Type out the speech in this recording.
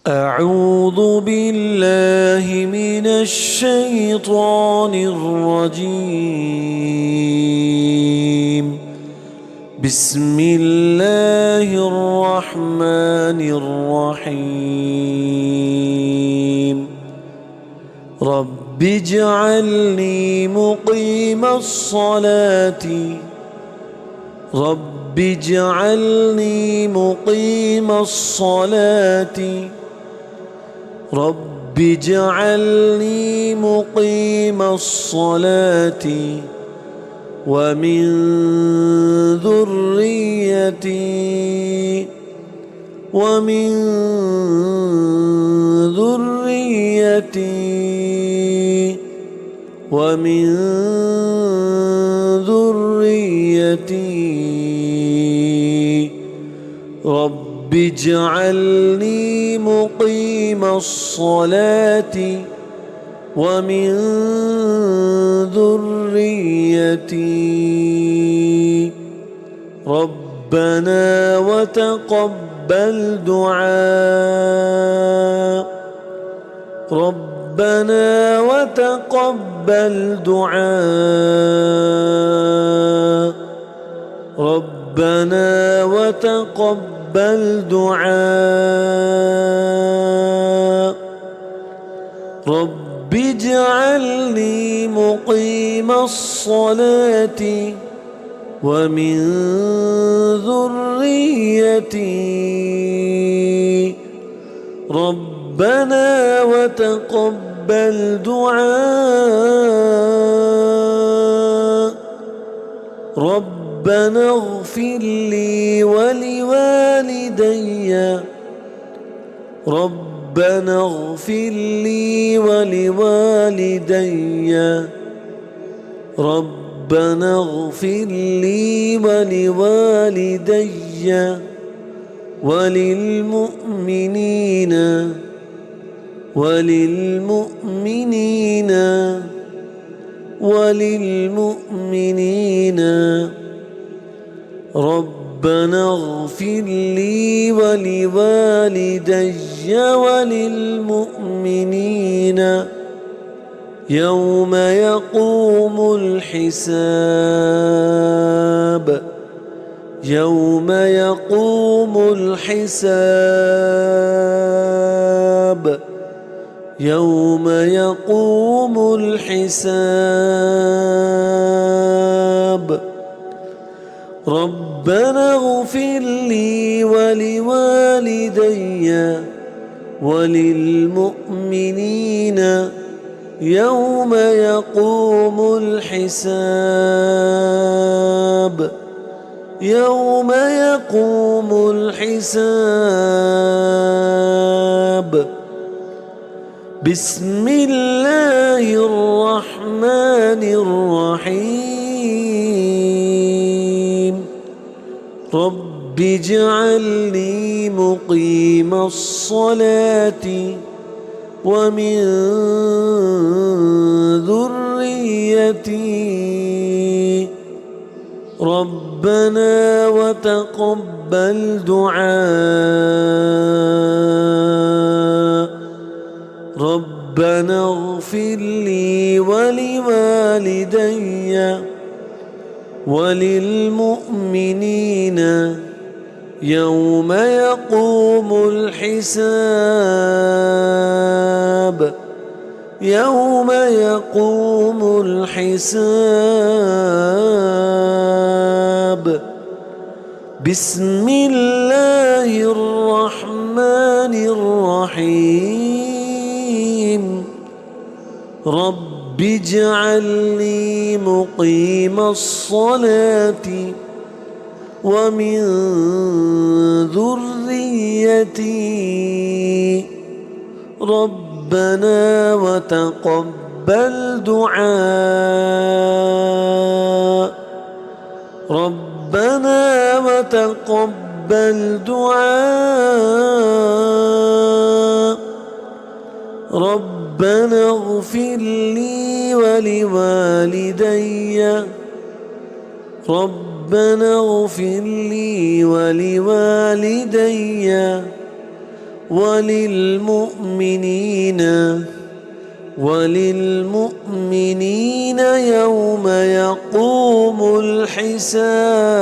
أعوذ بالله من الشيطان الرجيم. بسم الله الرحمن الرحيم. رب اجعلني مقيم الصلاة رب اجعلني مقيم الصلاة رب اجعلني مقيم الصلاة ومن ذريتي ومن ذريتي ومن ذريتي رب اجعلني مقيم الصلاة ومن ذريتي ربنا وتقبل دعاء ربنا وتقبل دعاء ربنا وتقبل دعاء رب اجعلني مقيم الصلاة ومن ذريتي ربنا وتقبل دعاء ربنا اغفر لي ولوالدي ربنا اغفر لي ولوالدي ربنا اغفر لي ولوالدي وللمؤمنين وللمؤمنين وللمؤمنين ربنا اغفر لي ولوالدي وللمؤمنين يوم يقوم الحساب يوم يقوم الحساب يوم يقوم الحساب ربنا اغفر لي ولوالدي وللمؤمنين يوم يقوم الحساب يوم يقوم الحساب بسم الله الرحمن الرحيم رب اجعلني مقيم الصلاة ومن ذريتي ربنا وتقبل دعاء ربنا اغفر لي ولوالدي وللمؤمنين يوم يقوم الحساب يوم يقوم الحساب بسم الله الرحمن الرحيم رب اجعلني مقيم الصلاة ومن ذريتي ربنا وتقبل دعاء ربنا وتقبل دعاء ربنا اغفر لي ولوالدي ربنا اغفر لي ولوالدي وللمؤمنين يوم يقوم الحساب.